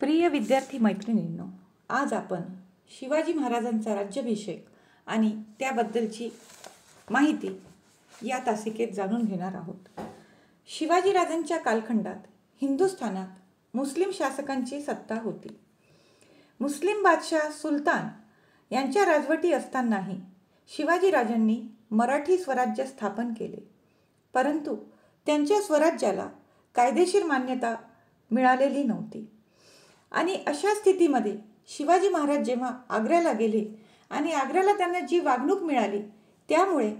प्रिय विद्यार्थी मैत्रिणींनो, आज आपण शिवाजी महाराजांचा राज्याभिषेक आणि त्याबद्दलची माहिती या तासिकेत जाणून घेणार आहोत. शिवाजीराजांच्या कालखंडात हिंदुस्थानात मुस्लिम शासकांची सत्ता होती. मुस्लिम बादशाह सुलतान यांच्या राजवटी असतानाही शिवाजीराजांनी मराठी स्वराज्य स्थापन केले, परंतु त्यांच्या स्वराज्याला कायदेशीर मान्यता मिळालेली नव्हती. आणि अशा स्थितीमध्ये शिवाजी महाराज जेव्हा आग्र्याला गेले आणि आग्र्याला त्यांना जी वागणूक मिळाली, त्यामुळे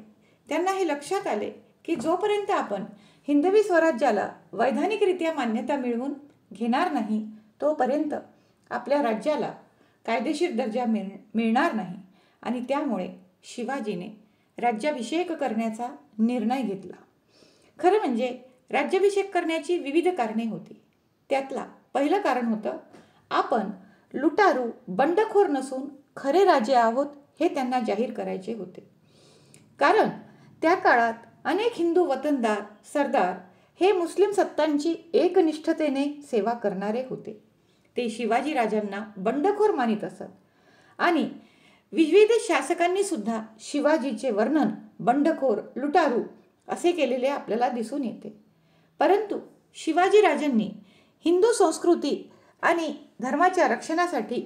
त्यांना हे लक्षात आले की जोपर्यंत आपण हिंदवी स्वराज्याला वैधानिकरित्या मान्यता मिळवून घेणार नाही, तोपर्यंत आपल्या राज्याला कायदेशीर दर्जा मिळणार नाही. आणि त्यामुळे शिवाजीने राज्याभिषेक करण्याचा निर्णय घेतला. खरं म्हणजे राज्याभिषेक करण्याची विविध कारणे होती. त्यातला पहिलं कारण होतं, आपण लुटारू बंडखोर नसून खरे राजे आहोत हे त्यांना जाहीर करायचे होते. कारण त्या काळात अनेक हिंदू वतनदार सरदार हे मुस्लिम सत्तांची एकनिष्ठतेने सेवा करणारे होते. ते शिवाजीराजांना बंडखोर मानित असत आणि विविध शासकांनी सुद्धा शिवाजीचे वर्णन बंडखोर, लुटारू असे केलेले आपल्याला दिसून येते. परंतु शिवाजीराजांनी हिंदू संस्कृती आणि धर्माच्या रक्षणासाठी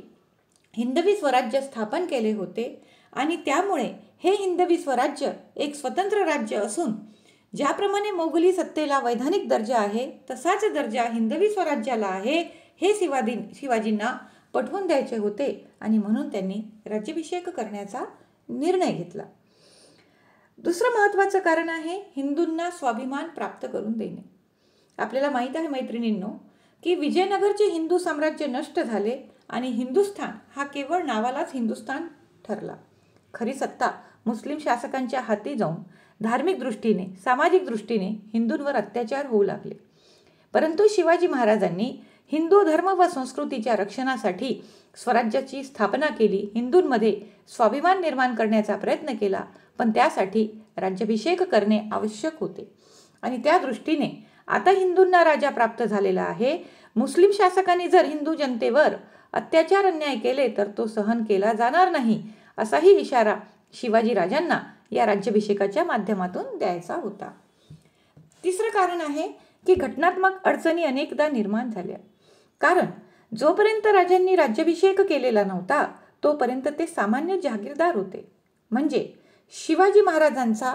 हिंदवी स्वराज्य स्थापन केले होते आणि त्यामुळे हे हिंदवी स्वराज्य एक स्वतंत्र राज्य असून ज्याप्रमाणे मोगली सत्तेला वैधानिक दर्जा आहे, तसाच दर्जा हिंदवी स्वराज्याला आहे हे शिवाजींना पटवून द्यायचे होते आणि म्हणून त्यांनी राज्याभिषेक करण्याचा निर्णय घेतला. दुसरं महत्त्वाचं कारण आहे हिंदूंना स्वाभिमान प्राप्त करून देणे. आपल्याला माहीत आहे मैत्रिणींनो की विजयनगरचे हिंदू साम्राज्य नष्ट झाले आणि हिंदुस्थान हा केवळ नावालाच हिंदुस्थान ठरला. खरी सत्ता मुस्लिम शासकांच्या हाती जाऊन धार्मिक दृष्टीने, सामाजिक दृष्टीने हिंदूंवर अत्याचार होऊ लागले. परंतु शिवाजी महाराजांनी हिंदू धर्म व संस्कृतीच्या रक्षणासाठी स्वराज्याची स्थापना केली, हिंदूंमध्ये स्वाभिमान निर्माण करण्याचा प्रयत्न केला, पण त्यासाठी राज्याभिषेक करणे आवश्यक होते. आणि त्या दृष्टीने आता हिंदूंना राजा प्राप्त झालेला आहे. मुस्लिम शासकांनी जर हिंदू जनतेवर अत्याचार अन्याय केले तर तो सहन केला जाणार नाही, असाही इशारा शिवाजीराजांना या राज्याभिषेकाच्या माध्यमातून द्यायचा होता. तिसरं कारण आहे की घटनात्मक अडचणी अनेकदा निर्माण झाल्या. कारण जोपर्यंत राजांनी राज्याभिषेक केलेला नव्हता, तोपर्यंत ते सामान्य जहागीरदार होते. म्हणजे शिवाजी महाराजांचा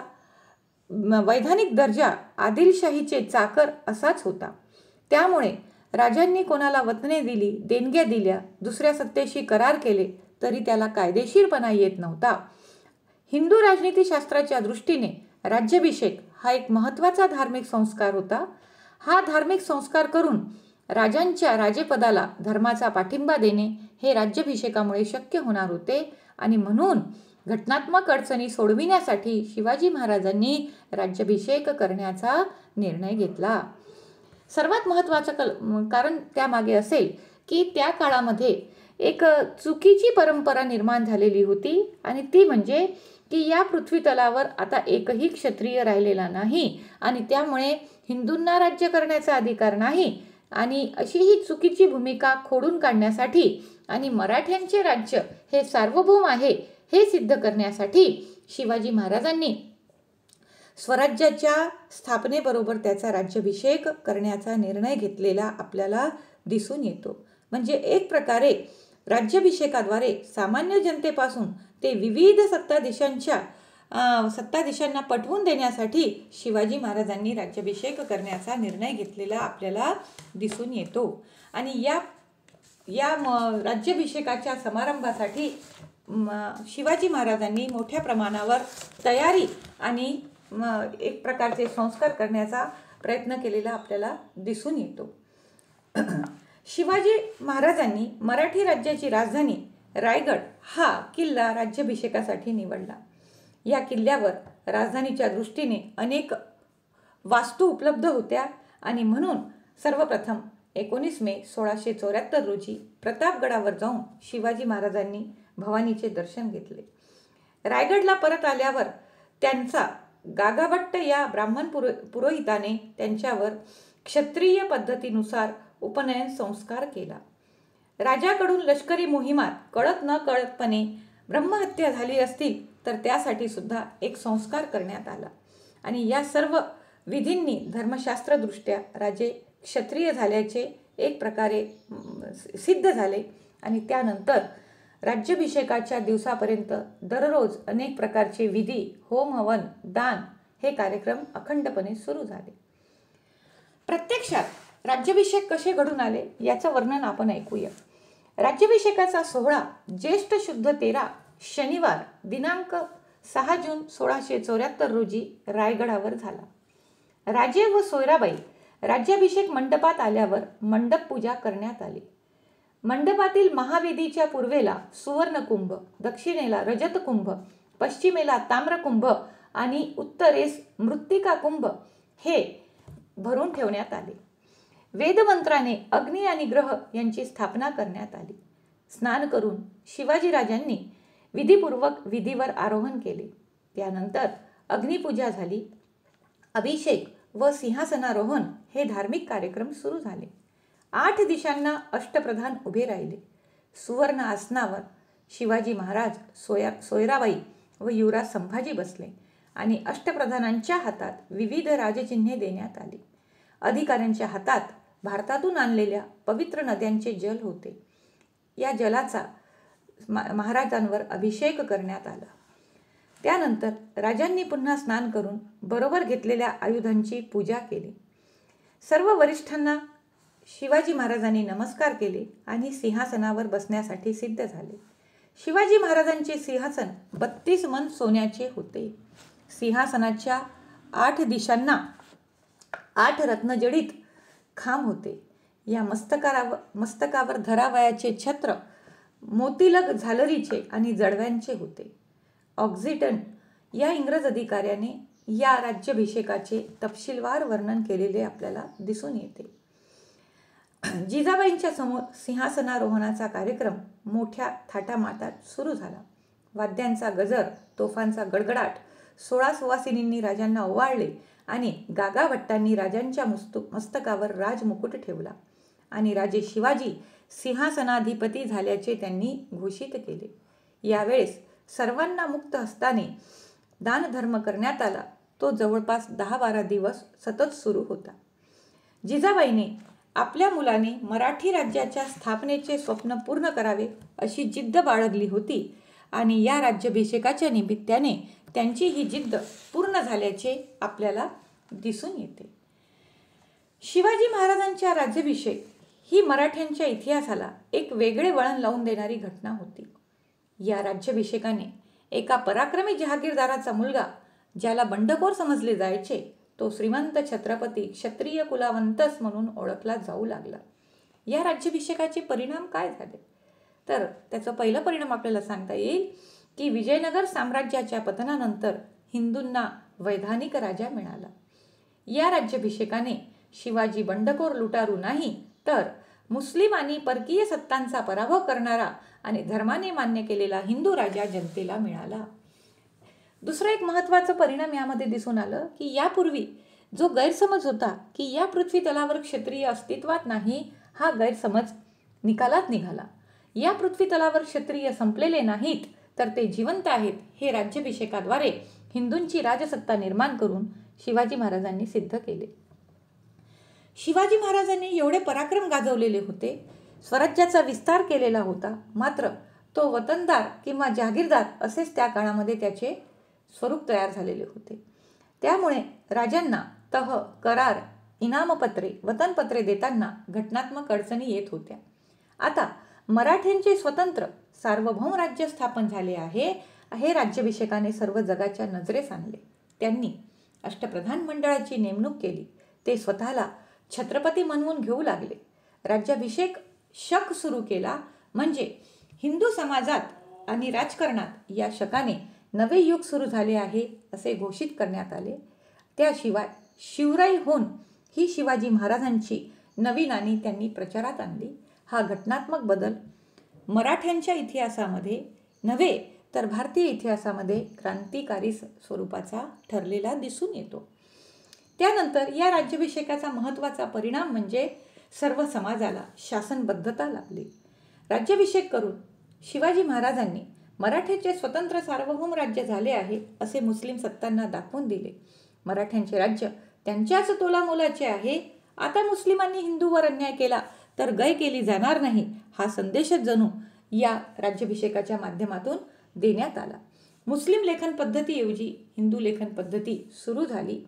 वैधानिक दर्जा आदिलशाहीचे चाकर असाच होता. त्यामुळे राजांनी कोणाला वतने दिली, देणग्या दिल्या, दुसऱ्या सत्तेशी करार केले तरी त्याला कायदेशीरपणा येत नव्हता. हिंदू राजनीतीशास्त्राच्या दृष्टीने राज्याभिषेक हा एक महत्त्वाचा धार्मिक संस्कार होता. हा धार्मिक संस्कार करून राजांच्या राजेपदाला धर्माचा पाठिंबा देणे हे राज्याभिषेकामुळे शक्य होणार होते. आणि म्हणून घटनात्मक अडचणी सोडविण्यासाठी शिवाजी महाराजांनी राज्याभिषेक करण्याचा निर्णय घेतला. सर्वात महत्त्वाचं कारण त्यामागे असेल की त्या काळामध्ये एक चुकीची परंपरा निर्माण झालेली होती आणि ती म्हणजे की या पृथ्वीतलावर आता एकही क्षत्रिय राहिलेला नाही आणि त्यामुळे हिंदूंना राज्य करण्याचा अधिकार नाही. आणि अशी ही चुकीची भूमिका खोडून काढण्यासाठी आणि मराठ्यांचे राज्य हे सार्वभौम आहे हे सिद्ध करण्यासाठी शिवाजी महाराजांनी स्वराज्याच्या स्थापनेबरोबर त्याचा राज्याभिषेक करण्याचा निर्णय घेतलेला आपल्याला दिसून येतो. म्हणजे एक प्रकारे राज्याभिषेकाद्वारे सामान्य जनतेपासून ते विविध सत्ताधीशांना पटवून देण्यासाठी शिवाजी महाराजांनी राज्याभिषेक करण्याचा निर्णय घेतलेला आपल्याला दिसून येतो. आणि या राज्याभिषेकाच्या समारंभासाठी शिवाजी महाराजांनी मोठ्या प्रमाणावर तयारी आणि एक प्रकारचे संस्कार करण्याचा प्रयत्न केलेला आपल्याला दिसून येतो. शिवाजी महाराजांनी मराठी राज्याची राजधानी रायगड हा किल्ला राज्याभिषेकासाठी निवडला. या किल्ल्यावर राजधानीच्या दृष्टीने अनेक वास्तू उपलब्ध होत्या आणि म्हणून सर्वप्रथम 19 मे 1674 रोजी प्रतापगडावर जाऊन शिवाजी महाराजांनी भवानीचे दर्शन घेतले. रायगडला परत आल्यावर त्यांचा गागाभट्ट या ब्राह्मण पुरोहिताने त्यांच्यावर क्षत्रिय पद्धतीनुसार उपनयन संस्कार केला. राजाकडून लष्करी मोहिमात कळत न कळतपणे ब्रह्महत्या झाली असतील तर त्यासाठी सुद्धा एक संस्कार करण्यात आला आणि या सर्व विधींनी धर्मशास्त्रदृष्ट्या राजे क्षत्रिय झाल्याचे एक प्रकारे सिद्ध झाले आणि त्यानंतर राज्याभिषेकाच्या दिवसापर्यंत दररोज अनेक प्रकारचे विधी, होम हवन, दान हे कार्यक्रम अखंडपणे सुरू झाले. प्रत्यक्षात राज्याभिषेक कसे घडून आले याचं वर्णन आपण ऐकूया. राज्याभिषेकाचा सोहळा ज्येष्ठ शुद्ध 13 शनिवार दिनांक 6 जून 1674 रोजी रायगडावर झाला. राजे व सोयराबाई राज्याभिषेक मंडपात आल्यावर मंडप पूजा करण्यात आली. मंडपातील महावेदीच्या पूर्वेला सुवर्णकुंभ, दक्षिणेला रजतकुंभ, पश्चिमेला ताम्रकुंभ आणि उत्तरेस मृत्तिका कुंभ हे भरून ठेवण्यात आले. वेदमंत्राने अग्नी आणि ग्रह यांची स्थापना करण्यात आली. स्नान करून शिवाजीराजांनी विधीपूर्वक विधीवर आरोहण केले. त्यानंतर अग्निपूजा झाली. अभिषेक व सिंहासनारोहण हे धार्मिक कार्यक्रम सुरू झाले. 8 दिशांना अष्टप्रधान उभे राहिले. सुवर्ण आसनावर शिवाजी महाराज, सोयराबाई व युवराज संभाजी बसले आणि अष्टप्रधानांच्या हातात विविध राजचिन्हे देण्यात आली. अधिकाऱ्यांच्या हातात भारतातून आणलेल्या पवित्र नद्यांचे जल होते. या जलाचा महाराजांवर अभिषेक करण्यात आला. त्यानंतर राजांनी पुन्हा स्नान करून बरोबर घेतलेल्या आयुधांची पूजा केली. सर्व वरिष्ठांना शिवाजी महाराजांनी नमस्कार केले आणि सिंहासनावर बसण्यासाठी सिद्ध झाले. शिवाजी महाराजांचे सिंहासन 32 मन सोन्याचे होते. सिंहासनाच्या 8 दिशांना 8 रत्नजडित खांब होते. या मस्तकावर धरावयाचे छत्र मोतीलग झालरीचे आणि जडव्यांचे होते. ऑक्झिटन या इंग्रज अधिकाऱ्याने या राज्याभिषेकाचे तपशीलवार वर्णन केलेले आपल्याला दिसून येते. जिजाबाईंच्या समोर सिंहासनारोहणाचा कार्यक्रम मोठ्या थाटामाटात सुरू झाला. वाद्यांचा गजर, तोफांचा गडगडाट, 16 सुवासिनींनी राजांना ओवाळले आणि गागा भट्टांनी राजांच्या मस्तकावर राजमुकुट ठेवला आणि राजे शिवाजी सिंहासनाधिपती झाल्याचे त्यांनी घोषित केले. यावेळेस सर्वांना मुक्त हस्ताने दानधर्म करण्यात आला. तो जवळपास 10-12 दिवस सतत सुरू होता. जिजाबाईने आपल्या मुलाने मराठी राज्याच्या स्थापनेचे स्वप्न पूर्ण करावे अशी जिद्द बाळगली होती आणि या राज्याभिषेकाच्या निमित्ताने त्यांची ही जिद्द पूर्ण झाल्याचे आपल्याला दिसून येते. शिवाजी महाराजांच्या राज्याभिषेक ही मराठ्यांच्या इतिहासाला एक वेगळे वळण लावून देणारी घटना होती. या राज्याभिषेकाने एका पराक्रमी जहागीरदाराचा मुलगा, ज्याला बंडखोर समजले जायचे, तो श्रीमंत छत्रपती क्षत्रिय कुलावंतस म्हणून ओळखला जाऊ लागला. या राज्याभिषेकाचे परिणाम काय झाले तर त्याचं पहिलं परिणाम आपल्याला सांगता येईल की विजयनगर साम्राज्याच्या पतनानंतर हिंदूंना वैधानिक राजा मिळाला. या राज्याभिषेकाने शिवाजी बंडखोर लुटारू नाही तर मुस्लिम आणि परकीय सत्तांचा पराभव करणारा आणि धर्माने मान्य केलेला हिंदू राजा जनतेला मिळाला. दुसरा एक महत्त्वाचा परिणाम यामध्ये दिसून आलं की यापूर्वी जो गैरसमज होता की या पृथ्वी तलावर क्षत्रिय अस्तित्वात नाही, हा गैरसमज निकालात निघाला. या पृथ्वी तलावर क्षत्रिय संपलेले नाहीत तर ते जिवंत आहेत हे राज्याभिषेकाद्वारे हिंदूंची राजसत्ता निर्माण करून शिवाजी महाराजांनी सिद्ध केले. शिवाजी महाराजांनी एवढे पराक्रम गाजवलेले होते, स्वराज्याचा विस्तार केलेला होता, मात्र तो वतनदार किंवा जहागीरदार असेच त्या काळामध्ये त्याचे स्वरूप तयार झालेले होते. त्यामुळे राजांना तह, करार, इनामपत्रे, वतनपत्रे देताना घटनात्मक अडचणी येत होत्या. आता मराठ्यांचे स्वतंत्र सार्वभौम राज्य स्थापन झाले आहे हे राज्याभिषेकाने सर्व जगाच्या नजरेस आणले. त्यांनी अष्टप्रधान मंडळाची नेमणूक केली. ते स्वतःला छत्रपती म्हणवून घेऊ लागले. राज्याभिषेक शक सुरू केला म्हणजे हिंदू समाजात आणि राजकारणात या शकाने नवे युग सुरू झाले आहे असे घोषित करण्यात आले. त्याशिवाय शिवराई होऊन ही शिवाजी महाराजांची नवीन आणि त्यांनी प्रचारात आणली. हा घटनात्मक बदल मराठ्यांच्या इतिहासामध्ये नव्हे तर भारतीय इतिहासामध्ये क्रांतिकारी स्वरूपाचा ठरलेला दिसून येतो. त्यानंतर या राज्याभिषेकाचा महत्त्वाचा परिणाम म्हणजे सर्व समाजाला शासनबद्धता लाभली. राज्याभिषेक करून शिवाजी महाराजांनी मराठ्याचे स्वतंत्र सार्वभौम राज्य झाले आहे असे मुस्लिम सत्तांना दाखवून दिले. मराठ्यांचे राज्य त्यांच्याच तोलामोलाचे आहे. आता मुस्लिमांनी हिंदूवर अन्याय केला तर गय केली जाणार नाही, हा संदेशच जणू या राज्याभिषेकाच्या माध्यमातून देण्यात आला. मुस्लिम लेखन पद्धतीऐवजी हिंदू लेखन पद्धती सुरू झाली.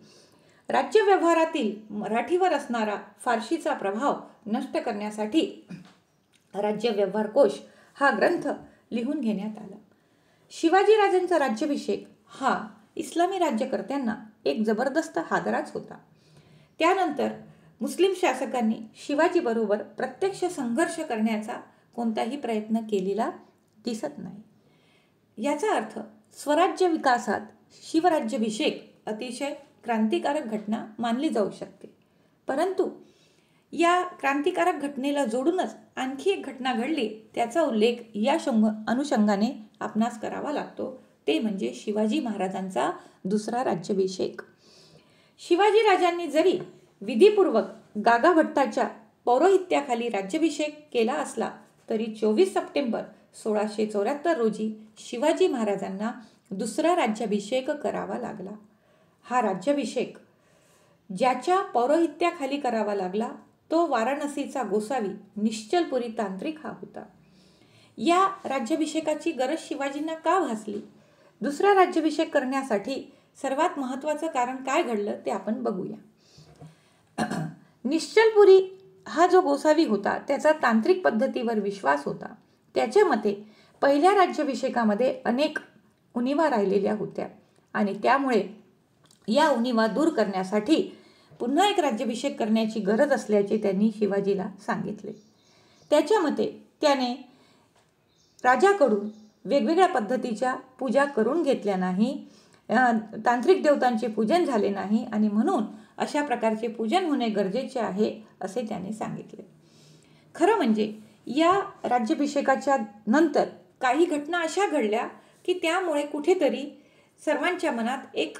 राज्य व्यवहारातील मराठीवर असणारा फारशीचा प्रभाव नष्ट करण्यासाठी राज्य व्यवहार कोश हा ग्रंथ लिहून घेण्यात आला. शिवाजीराजांचा राज्याभिषेक हा इस्लामी राज्यकर्त्यांना एक जबरदस्त हादराच होता. त्यानंतर मुस्लिम शासकांनी शिवाजीबरोबर प्रत्यक्ष संघर्ष करण्याचा कोणताही प्रयत्न केलेला दिसत नाही. याचा अर्थ स्वराज्य विकासात शिवराज्याभिषेक अतिशय क्रांतिकारक घटना मानली जाऊ शकते. परंतु या क्रांतिकारक घटनेला जोडूनच आणखी एक घटना घडली, त्याचा उल्लेख या अनुषंगाने आपणास करावा लागतो, ते म्हणजे शिवाजी महाराजांचा दुसरा राज्याभिषेक. शिवाजीराजांनी जरी विधिपूर्वक गागा भट्टाच्या पौरोहित्याखाली राज्याभिषेक केला असला तरी 24 सप्टेंबर 1674 रोजी शिवाजी महाराजांना दुसरा राज्याभिषेक करावा लागला. हा राज्याभिषेक ज्याच्या पौरोहित्याखाली करावा लागला तो वाराणसीचा गोसावी निश्चलपुरी तांत्रिक हा होता. या राज्याभिषेकाची गरज शिवाजींना का भासली? दुसरा राज्याभिषेक करण्यासाठी सर्वात महत्त्वाचं कारण काय घडलं ते आपण बघूया. निश्चलपुरी हा जो गोसावी होता त्याचा तांत्रिक पद्धतीवर विश्वास होता. त्याच्या मते पहिल्या राज्याभिषेकामध्ये अनेक उणिवा राहिलेल्या होत्या आणि त्यामुळे या उणिवा दूर करण्यासाठी पुन्हा एक राज्याभिषेक करण्याची गरज असल्याचे त्यांनी शिवाजीला सांगितले. त्याच्या मते त्याने राजाकडून वेगवेगळ्या पद्धतीच्या पूजा करून घेतल्या नाही, तांत्रिक देवतांचे पूजन झाले नाही आणि म्हणून अशा प्रकारचे पूजन होणे गरजेचे आहे असे त्याने सांगितले. खरं म्हणजे या राज्याभिषेकाच्या नंतर काही घटना अशा घडल्या की त्यामुळे कुठेतरी सर्वांच्या मनात एक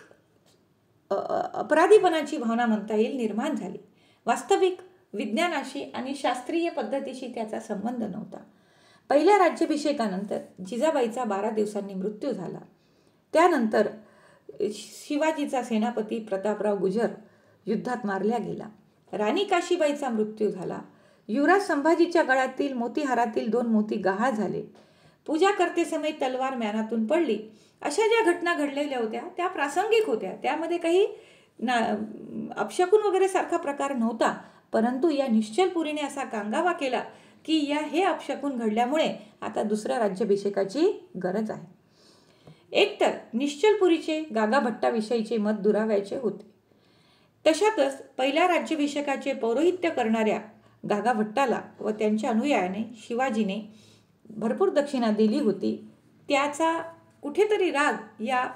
अपराधीपणाची भावना म्हणता येईल निर्माण झाली. वास्तविक विज्ञानाशी आणि शास्त्रीय पद्धतीशी त्याचा संबंध नव्हता. पहिल्या राज्याभिषेकानंतर जिजाबाईचा 12 दिवसांनी मृत्यू झाला. त्यानंतर शिवाजीचा सेनापती प्रतापराव गुजर युद्धात मारला गेला. राणी काशीबाईचा मृत्यू झाला. युवराज संभाजीच्या गळ्यातील मोतीहारातील 2 मोती गहाळ झाले. पूजा करते समय तलवार म्यानातून पडली. अशा ज्या घटना घडलेल्या होत्या त्या प्रासंगिक होत्या. त्यामध्ये काही अपशकुन वगैरे सारखा प्रकार नव्हता. परंतु या निश्चलपुरीने असा कांगावा केला की हे अपशकुन घडल्यामुळे आता दुसऱ्या राज्याभिषेकाची गरज आहे. एकतर निश्चलपुरीचे गागा भट्टाविषयीचे मत दुराव्याचे होते. तशातच पहिल्या राज्याभिषेकाचे पौरोहित्य करणाऱ्या गागा भट्टाला व त्यांच्या अनुयायाने शिवाजीने भरपूर दक्षिणा दिली होती. त्याचा कुठेतरी राग या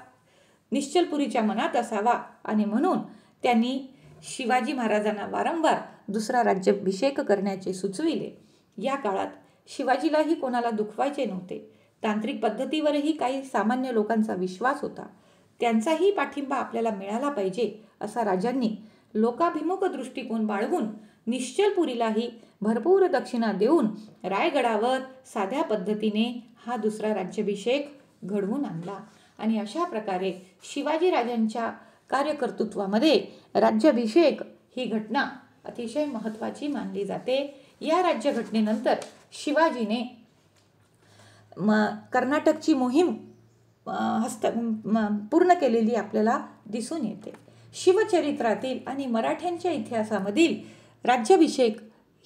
निश्चलपुरीच्या मनात असावा आणि म्हणून त्यांनी शिवाजी महाराजांना वारंवार दुसरा राज्याभिषेक करण्याचे सुचविले. या काळात शिवाजीलाही कोणाला दुखवायचे नव्हते. तांत्रिक पद्धतीवरही काही सामान्य लोकांचा विश्वास होता. त्यांचाही पाठिंबा आपल्याला मिळाला पाहिजे असा राजांनी लोकाभिमुख दृष्टिकोन बाळगून निश्चलपुरीलाही भरपूर दक्षिणा देऊन रायगडावर साध्या पद्धतीने हा दुसरा राज्याभिषेक घडवून आणला. आणि अशा प्रकारे शिवाजीराजांच्या कार्यकर्तृत्वामध्ये राज्याभिषेक ही घटना अतिशय महत्त्वाची मानली जाते. या राज्यघटनेनंतर शिवाजीने कर्नाटकची मोहीम पूर्ण केलेली आपल्याला दिसून येते. शिवचरित्रातील आणि मराठ्यांच्या इतिहासामधील राज्याभिषेक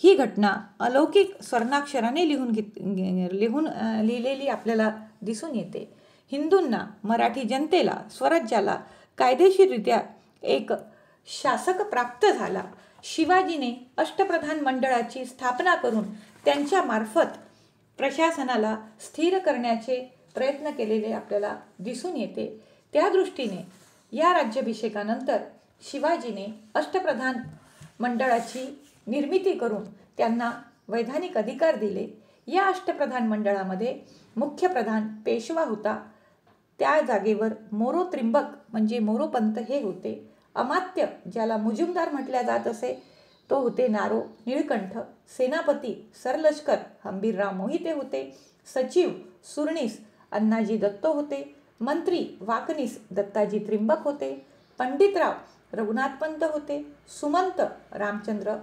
ही घटना अलौकिक स्वर्णाक्षराने लिहिलेली आपल्याला दिसून येते. हिंदूंना, मराठी जनतेला, स्वराज्याला कायदेशीररित्या एक शासक प्राप्त झाला. शिवाजीने अष्टप्रधान मंडळाची स्थापना करून त्यांच्या मार्फत प्रशासनाला स्थिर करण्याचे प्रयत्न केलेले आपल्याला दिसून येते. त्या दृष्टीने या राज्याभिषेकानंतर शिवाजीने अष्टप्रधान मंडळाची निर्मिती करून त्यांना वैधानिक अधिकार दिले. या अष्टप्रधान मंडळामध्ये मुख्य प्रधान पेशवा होता. त्या जागेवर मोरो त्रिंबक म्हणजे मोरोपंत हे होते. अमात्य ज्याला मुजुमदार म्हटल्या जात असे तो होते नारो निळकंठ, सेनापती सरलष्कर हंबीरराव मोहिते होते, सचिव सुरनीस अण्णाजी दत्तो होते, मंत्री वाकनीस दत्ताजी त्रिंबक होते, पंडितराव रघुनाथ पंत होते, सुमंत रामचंद्र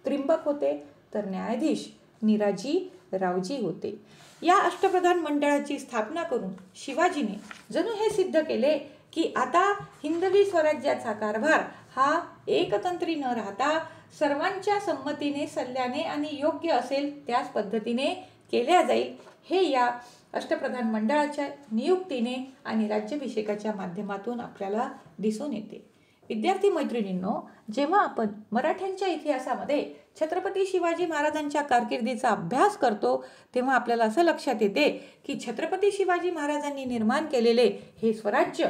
त्रिंबक होते, तर न्यायाधीश निराजी रावजी होते. या अष्टप्रधान मंडळाची स्थापना करून शिवाजीने जणू हे सिद्ध केले की आता हिंदवी स्वराज्याचा कारभार हा एकतंत्री न राहता सर्वांच्या संमतीने, सल्ल्याने आणि योग्य असेल त्याच पद्धतीने केल्या जाईल. हे या अष्टप्रधान मंडळाच्या नियुक्तीने आणि राज्याभिषेकाच्या माध्यमातून आपल्याला दिसून येते. विद्यार्थी मैत्रिणींनो, जेव्हा आपण मराठ्यांच्या इतिहासामध्ये छत्रपती शिवाजी महाराजांच्या कारकिर्दीचा अभ्यास करतो तेव्हा आपल्याला असं लक्षात येते की छत्रपती शिवाजी महाराजांनी निर्माण केलेले हे स्वराज्य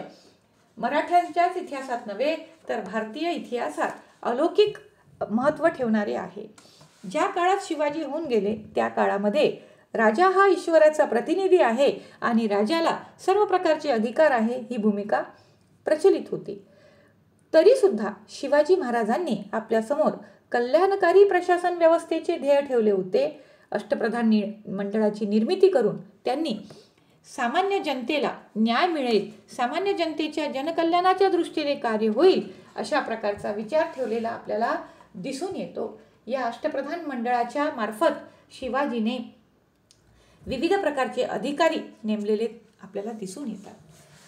मराठ्यांच्याच इतिहासात नव्हे तर भारतीय इतिहासात अलौकिक महत्त्व ठेवणारे आहे. ज्या काळात शिवाजी होऊन गेले त्या काळामध्ये राजा हा ईश्वराचा प्रतिनिधी आहे आणि राजाला सर्व प्रकारचे अधिकार आहे ही भूमिका प्रचलित होती. तरीसुद्धा शिवाजी महाराजांनी आपल्यासमोर कल्याणकारी प्रशासन व्यवस्थेचे ध्येय ठेवले होते. अष्टप्रधान मंडळाची निर्मिती करून त्यांनी सामान्य जनतेला न्याय मिळेल, सामान्य जनतेच्या जनकल्याणाच्या दृष्टीने कार्य होईल अशा प्रकारचा विचार ठेवलेला आपल्याला दिसून येतो. या अष्टप्रधान मंडळाच्या मार्फत शिवाजीने विविध प्रकारचे अधिकारी नेमलेले आपल्याला दिसून येतात.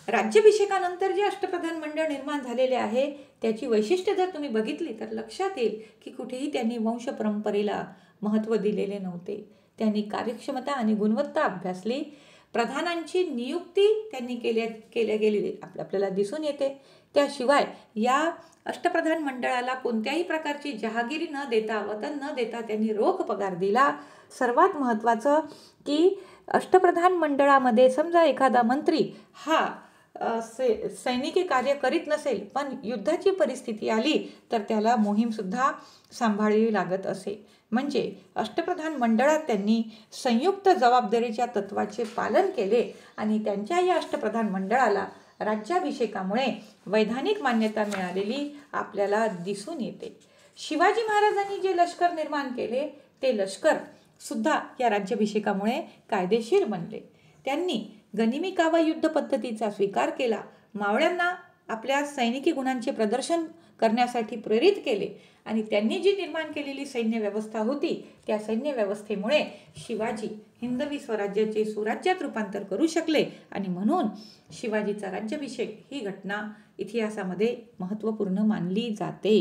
राज्याभिषेकानंतर जे अष्टप्रधान मंडळ निर्माण झालेले आहे त्याची वैशिष्ट्ये जर तुम्ही बघितली तर लक्षात येईल की कुठेही त्यांनी वंश परंपरेला महत्त्व दिलेले नव्हते. त्यांनी कार्यक्षमता आणि गुणवत्ता अभ्यासली. प्रधानांची नियुक्ती त्यांनी केल्या गेलेली आपल्याला दिसून येते. त्याशिवाय या अष्टप्रधान मंडळाला कोणत्याही प्रकारची जहागिरी न देता, वतन न देता त्यांनी रोख पगार दिला. सर्वात महत्त्वाचं की अष्टप्रधान मंडळामध्ये समजा एखादा मंत्री हा सैनिकी कार्य करीत नसेल पण युद्धाची परिस्थिती आली तर त्याला मोहीमसुद्धा सांभाळावी लागत असे. म्हणजे अष्टप्रधान मंडळात त्यांनी संयुक्त जबाबदारीच्या तत्वाचे पालन केले आणि त्यांच्या या अष्टप्रधान मंडळाला राज्याभिषेकामुळे वैधानिक मान्यता मिळालेली आपल्याला दिसून येते. शिवाजी महाराजांनी जे लष्कर निर्माण केले ते लष्कर सुद्धा या राज्याभिषेकामुळे कायदेशीर बनले. त्यांनी गनिमिका व युद्ध पद्धतीचा स्वीकार केला. मावळ्यांना आपल्या सैनिकी गुणांचे प्रदर्शन करण्यासाठी प्रेरित केले आणि त्यांनी जी निर्माण केलेली सैन्य व्यवस्था होती त्या सैन्य व्यवस्थेमुळे शिवाजी हिंदवी स्वराज्याचे सुराज्यात रूपांतर करू शकले आणि म्हणून शिवाजीचा राज्याभिषेक ही घटना इतिहासामध्ये महत्त्वपूर्ण मानली जाते.